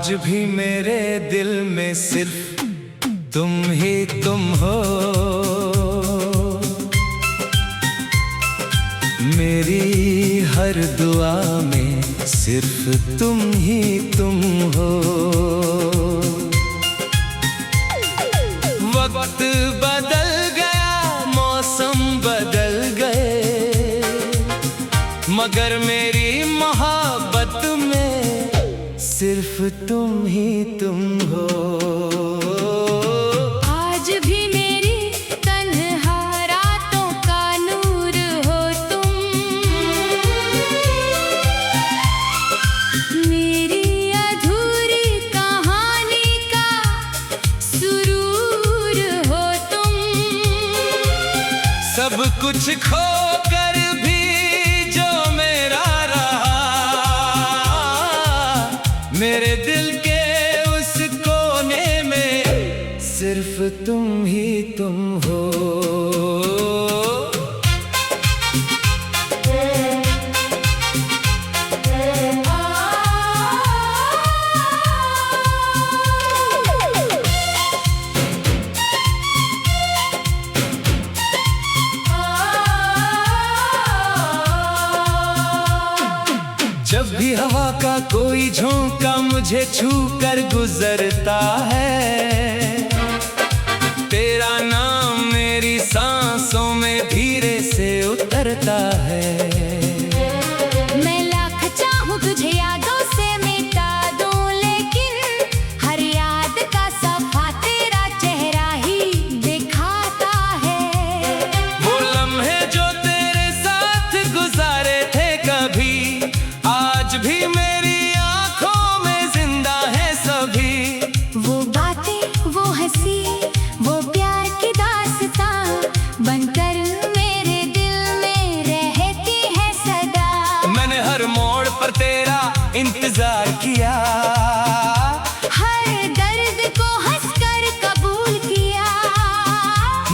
आज भी मेरे दिल में सिर्फ तुम ही तुम हो। मेरी हर दुआ में सिर्फ तुम ही तुम हो। वक्त बदल गया, मौसम बदल गए, मगर मेरी मोहब्बत में सिर्फ तुम ही तुम हो। आज भी मेरी तन्हा रातों का नूर हो तुम, मेरी अधूरी कहानी का सुरूर हो तुम। सब कुछ खो कर भी जो मेरा रहा, मेरे दिल के उस कोने में सिर्फ तुम ही तुम हो। जब भी हवा का कोई झोंका मुझे छू कर गुजरता है, तेरा नाम मेरी सांसों में धीरे से उतरता है। मैं लाख चाहूं तुझे यादों से मिटा दूं, लेकिन हर याद का सफा तेरा चेहरा ही दिखाता है। वो लम्हे जो तेरे साथ गुजारे थे कभी, आज भी मेरी आंखों में जिंदा है सभी। वो बातें, वो हंसी, वो प्यार की दास्तां बनकर मेरे दिल में रहती है सदा। मैंने हर मोड़ पर तेरा इंतजार किया, हर दर्द को हंसकर कबूल किया,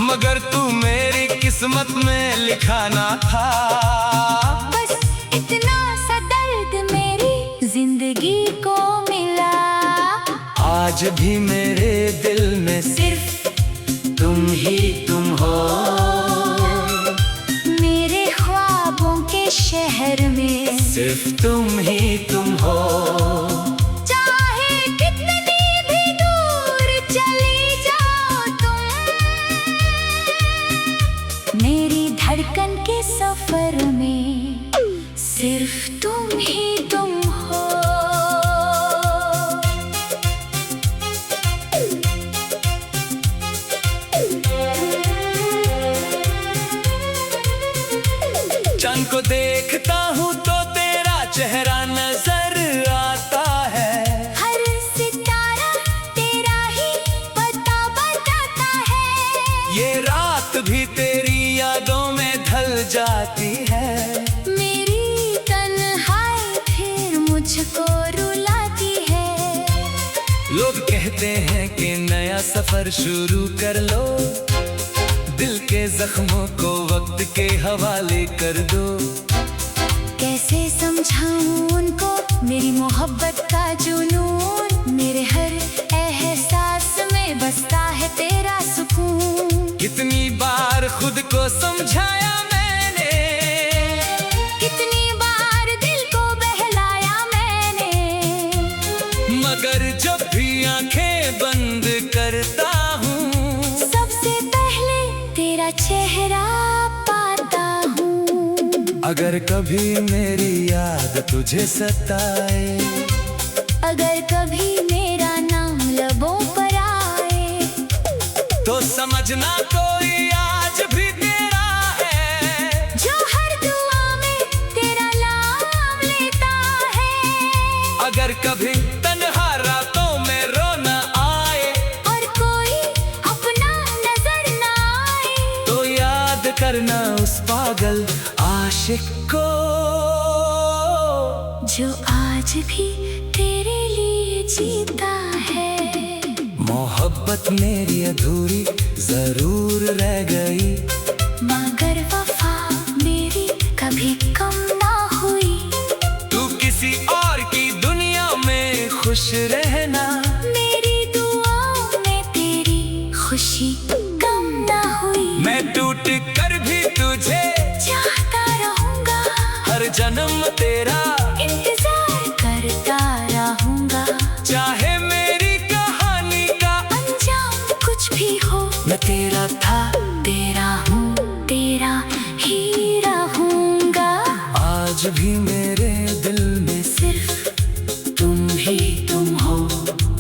मगर तू मेरी किस्मत में लिखा ना था। बस इतना सा दर्द मेरी जिंदगी को मिला। आज भी मेरे दिल में सिर्फ तुम ही तुम हो। मेरे ख्वाबों के शहर में सिर्फ तुम ही तुम हो। चाहे कितनी भी दूर चली जाओ तुम, मेरी धड़कन के सफर में सिर्फ तुम ही तुम हो। चांद को देखता हूँ तो तेरा चेहरा नजर आता है। हर सितारा तेरा ही पता बताता है। ये रात भी तेरी यादों में ढल जाती है। मेरी तन्हाई फिर मुझको रुलाती है। लोग कहते हैं कि नया सफर शुरू कर लो, दिल के जख्मों को वक्त के हवाले कर दो। कैसे समझाऊं उनको मेरी मोहब्बत का जुनून, मेरे हर एहसास में बसता है तेरा सुकून। कितनी बार खुद को समझाया मैंने, कितनी बार दिल को बहलाया मैंने, मगर जब भी आंखें बंद करता हूँ, सबसे पहले तेरा चेहरा पाता हूँ। अगर कभी मेरी याद तुझे सताए, अगर कभी मेरा नाम लबों पर आए, तो समझना कोई आज भी तेरा है, जो हर दुआ में तेरा नाम लेता है। अगर कभी तन्हा रातों में रोना आए, और कोई अपना नजर ना आए, तो याद करना उस पागल आशिक को, जो आज भी तेरे लिए जीता है। मोहब्बत मेरी अधूरी जरूर रह गई, मगर वफा मेरी कभी कम ना हुई। तू किसी और की दुनिया में खुश रहना। मेरी दुआओं में तेरी खुशी कम ना हुई। मैं टूट कर भी तुझे चाहता रहूंगा, हर जन्म तेरा इंतजार करता रहूंगा। चाहे मेरी कहानी का अंजाम कुछ भी हो, मैं तेरा था, तेरा हूँ, तेरा ही रहूंगा। आज भी मेरे दिल में सिर्फ तुम ही तुम हो,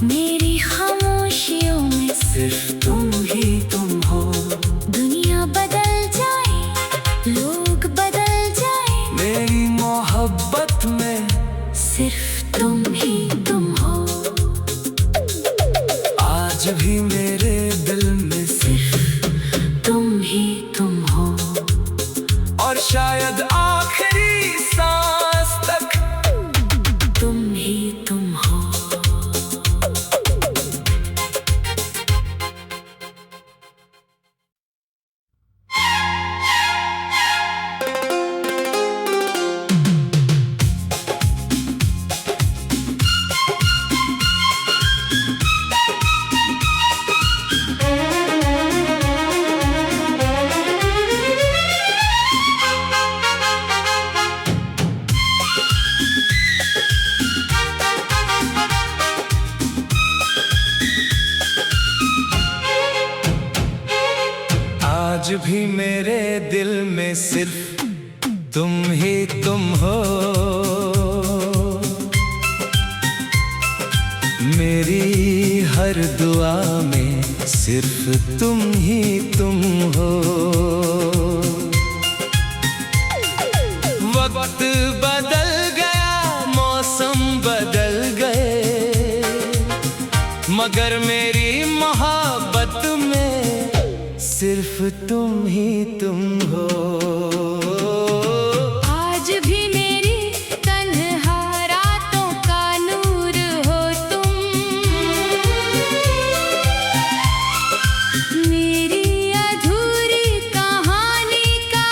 मेरी खामोशियों में सिर्फ तुम ही तुम हो। दुनिया बदल जाए, लोग बदल जाए, मेरी मोहब्बत में सिर्फ तुम ही तुम हो। आज भी मेरे दिल में सिर्फ तुम ही तुम हो। और शायद आखिरी सांस तक तुम ही तुम हो। आज भी मेरे दिल में सिर्फ तुम ही तुम हो। मेरी हर दुआ में सिर्फ तुम ही तुम हो। वक्त बदल गया, मौसम बदल गए, मगर मेरी मोहब्बत में सिर्फ तुम ही तुम हो। आज भी मेरी तन्हा रातों का नूर हो तुम, मेरी अधूरी कहानी का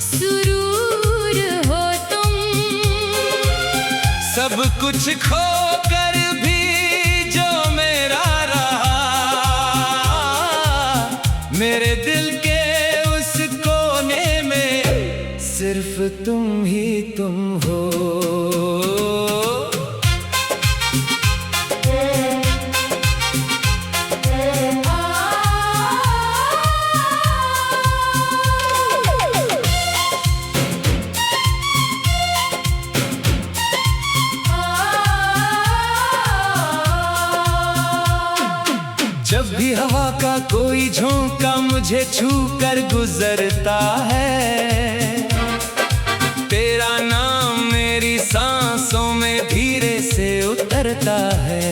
सुरूर हो तुम। सब कुछ खो कर भी जो मेरा रहा, मेरे दिल के उस कोने में सिर्फ तुम ही तुम हो। जब भी हवा का कोई झोंका मुझे छू कर गुजरता है, तेरा नाम मेरी सांसों में धीरे से उतरता है।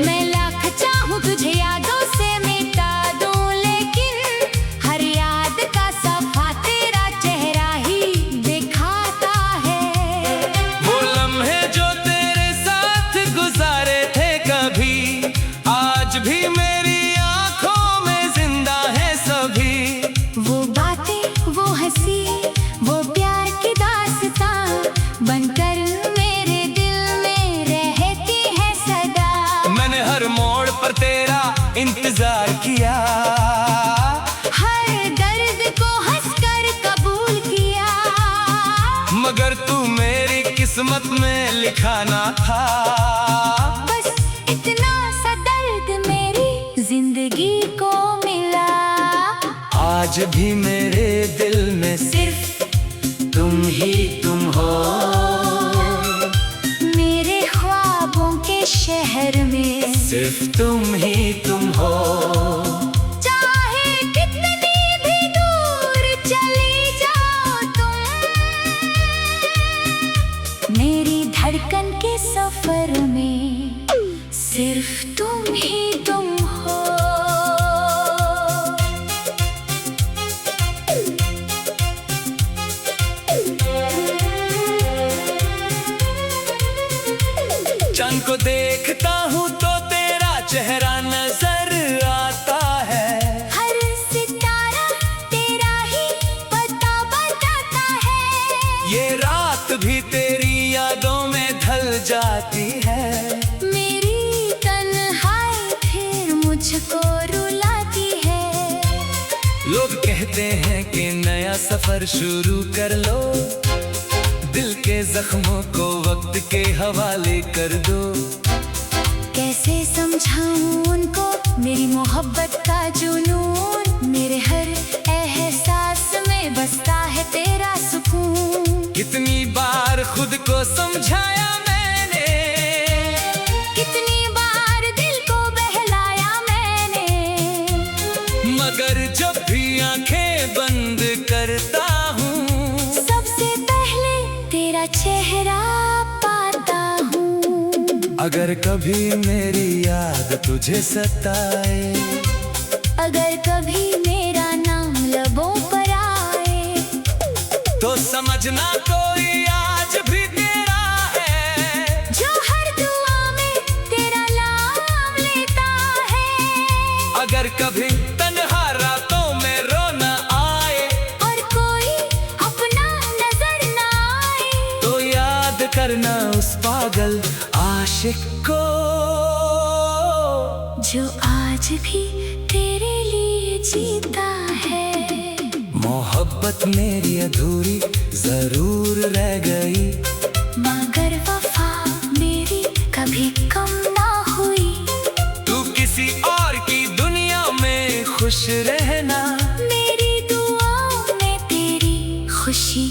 मैं लाख चाहूं तुझे यादों से मिटा दूं, लेकिन हर याद का सफा तेरा चेहरा ही दिखाता है। वो लम्हे जो तेरे साथ गुजारे थे कभी, आज भी मेरी आंखों में जिंदा है सभी। वो बातें, वो हंसी, वो प्यार की दास्तां बनकर मेरे दिल में रहती है सदा। मैंने हर मोड़ पर तेरा इंतजार किया, हर दर्द को हंसकर कबूल किया, मगर तू मेरी किस्मत में लिखा ना था। बस इतना सा दर्द मेरी जिंदगी को मिला। आज भी मेरे दिल में सिर्फ तुम ही तुम हो। मेरे ख्वाबों के शहर में सिर्फ तुम ही तुम हो। चाहे कितनी भी दूर चली जाओ तुम, मेरी धड़कन के सफर में सिर्फ तुम ही तुम हो। चांद को देखता हूँ तो तेरा चेहरा नजर आता है। हर सितारा तेरा ही पता बताता है। ये रात भी तेरी यादों में ढल जाती जगाती है। मेरी तन्हाई फिर मुझको रुलाती है। लोग कहते हैं कि नया सफर शुरू कर लो, दिल के जख्मों को वक्त के हवाले कर दो। कैसे समझाऊं उनको मेरी मोहब्बत का जुनून, मेरे हर एहसास में बसता है तेरा सुकून। कितनी बार खुद को समझाया मैंने, कितनी बार दिल को बहलाया मैंने, मगर जब भी आंखें बंद करता हूँ, सबसे पहले तेरा चेहरा पाता हूँ। अगर कभी मेरी याद तुझे सताए, अगर कभी मेरा नाम लबों पर आए, तो समझना कोई आज भी तेरा है, जो हर दुआ में तेरा नाम लेता है। अगर कभी तन्हा रातों में रोना आए, और कोई अपना नजर ना आए, तो याद करना उस पागल आशिक को, जो आज भी तेरे लिए जीता है। मोहब्बत मेरी अधूरी जरूर रह गई, मगर वफा मेरी कभी कम ना हुई। तू किसी और की दुनिया में खुश रहना, मेरी दुआओं में तेरी खुशी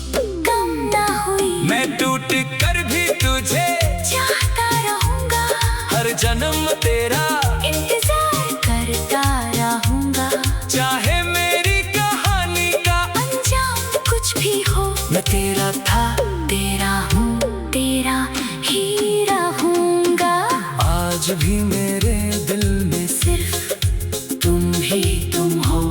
कम ना हुई। मैं टूट कर भी तुझे चाहता रहूंगा, हर जन्म तेरा इंतजार करता रहूंगा। चाहे मेरी कहानी का अंजाम कुछ भी हो, मैं तेरा था, तेरा हूँ, तेरा ही रहूंगा। आज भी मेरे दिल में सिर्फ तुम ही तुम हो,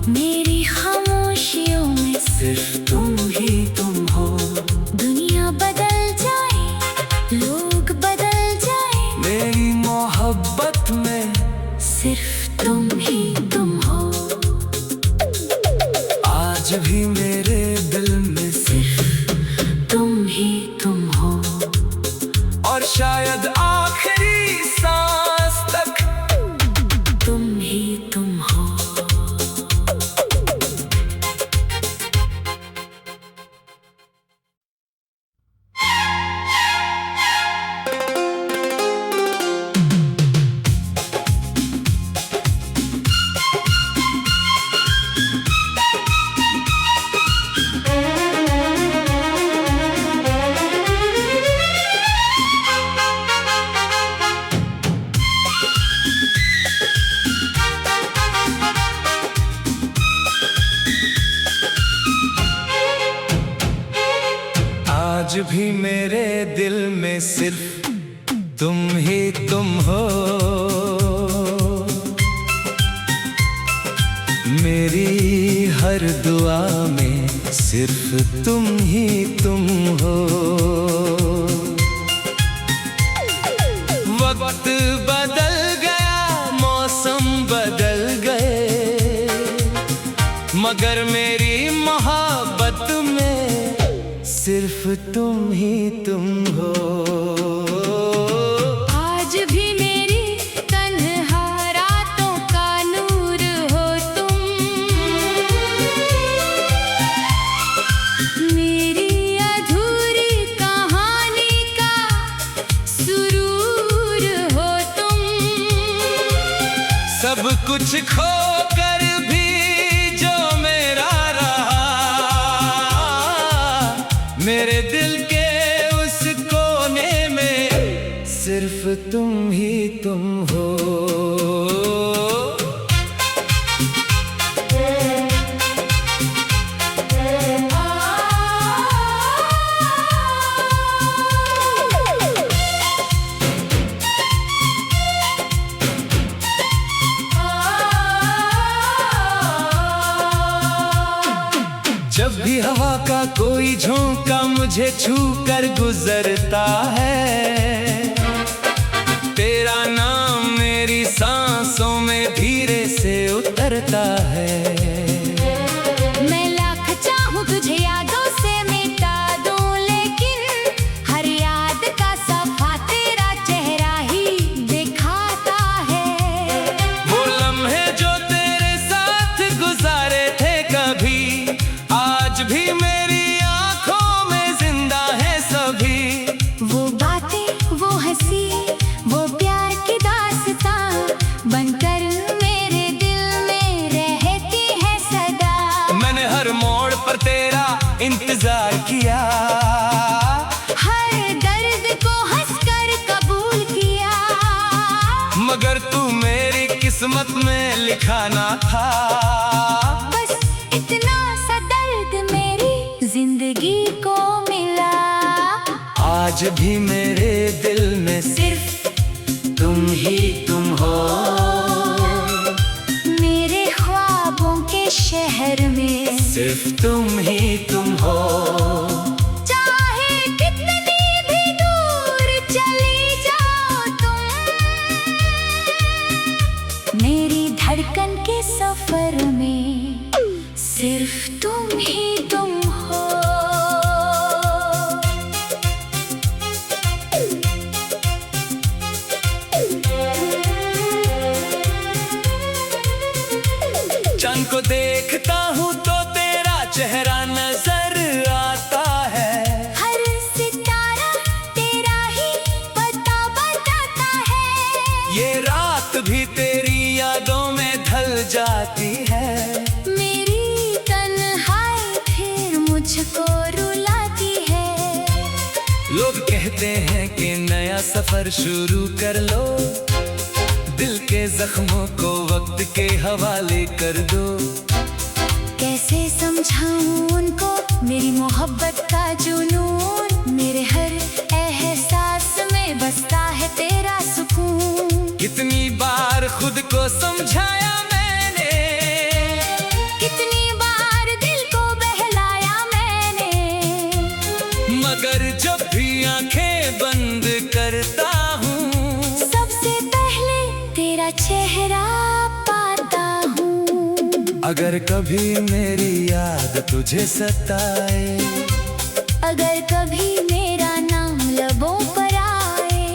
मेरी खामोशियों में सिर्फ तुम ही तुम हो। दुनिया बदल जाए, लोग बदल जाए, मेरी मोहब्बत में सिर्फ तुम ही तुम हो। आज भी मेरे दिल में सिर्फ तुम ही तुम हो। और शायद आखिरी सांस तक तुम ही तुम हो। आज भी मेरे दिल में सिर्फ तुम ही तुम हो। मेरी हर दुआ में सिर्फ तुम ही तुम हो। वक्त बदल गया, मौसम बदल गए, मगर मेरी मोहब्बत में सिर्फ तुम ही तुम हो। आज भी मेरी तन्हा रातों का नूर हो तुम, मेरी अधूरी कहानी का सुरूर हो तुम। सब कुछ खो कर भी जो मेरा रहा, मेरे दिल के उस कोने में सिर्फ तुम ही तुम हो। जब भी हवा का कोई झोंका मुझे छू कर गुजरता है, तेरा नाम मेरी सांसों में धीरे से उतरता है। मैं लाख चाहूं तुझे यादों से मिटा दूं, लेकिन हर याद का सफा तेरे मगर तू मेरी किस्मत में लिखा ना था। बस इतना सा दर्द मेरी जिंदगी को मिला। आज भी मेरे दिल में सिर्फ तुम ही तुम हो। मेरे ख्वाबों के शहर में सिर्फ तुम ही तुम हो। चाहे कितनी भी दूर चली जाओ तुम, मेरी धड़कन के सफर में सिर्फ तुम ही तुम हो। चांद को देखता हूँ तो तेरा चेहरा नजर आता है। हर सितारा तेरा ही पता बताता है। ये रात भी तेरी यादों में ढल जाती है। मेरी तन्हाई फिर मुझको रुलाती है। लोग कहते हैं कि नया सफर शुरू कर लो, दिल के जख्मों को वक्त के हवाले कर दो। कैसे समझाऊं उनको मेरी मोहब्बत का जुनून, मेरे हर एहसास में बसता है तेरा सुकून। कितनी बार खुद को समझाया मैंने, कितनी बार दिल को बहलाया मैंने, मगर जब भी आंखें बंद करता हूँ, सबसे पहले तेरा चेहरा पाता हूँ। अगर कभी मेरी याद तुझे सताए, अगर कभी मेरा नाम लबों पर आए,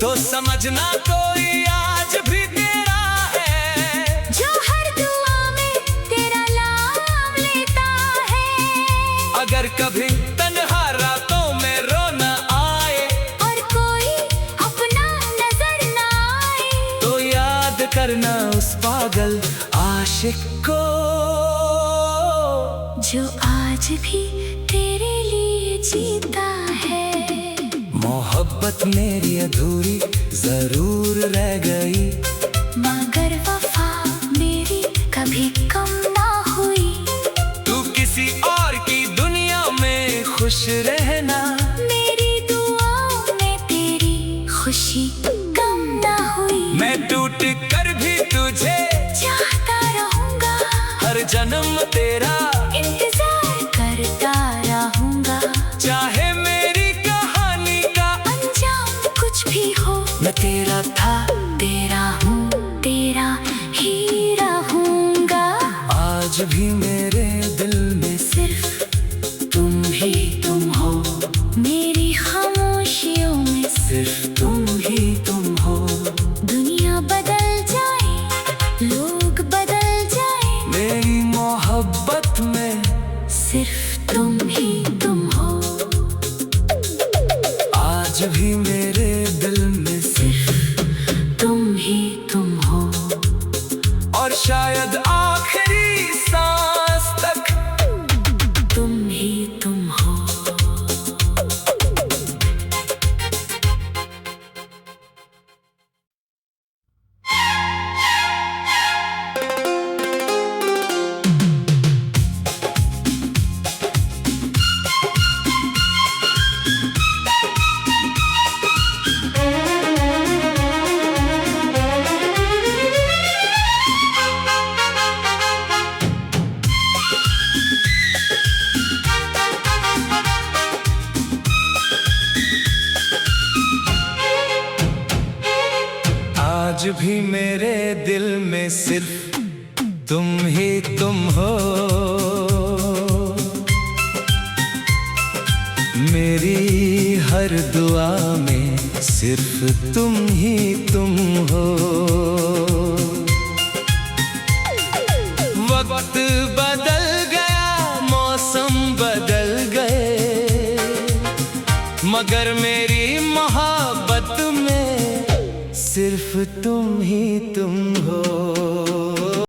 तो समझना कोई आज भी तेरा है, जो हर दुआ में तेरा नाम लेता है। अगर कभी तन्हा रातों में रोना आए, और कोई अपना नजर ना आए, तो याद करना उस पागल आशिक को, जो आज भी तेरे लिए जीता है। मोहब्बत मेरी अधूरी जरूर रह गई, मगर वफा मेरी कभी कम ना हुई। तू किसी और की दुनिया में खुश रहना, मेरी दुआओं में तेरी खुशी कम ना हुई। मैं टूट कर भी तुझे चाहता रहूंगा, हर जन्म तेरा इंतजार करता रहूंगा। चाहे मेरी कहानी का अंजाम कुछ भी हो, मैं तेरा था, तेरा हूँ, तेरा ही रहूंगा। आज भी मेरे दिल में सिर्फ तुम ही तुम हो। मेरी खामोशियों में सिर्फ तुम ही तुम हो। दुनिया बदल जाए, लोग बदल जाए, मेरी मोहब्बत में सिर्फ तुम ही तुम हो। आज भी मेरे दिल में सिर्फ तुम ही तुम हो। और शायद आखिरी सांस तक तुम ही तुम हो। आज भी मेरे दिल में सिर्फ तुम ही तुम हो। मेरी हर दुआ में सिर्फ तुम ही तुम हो।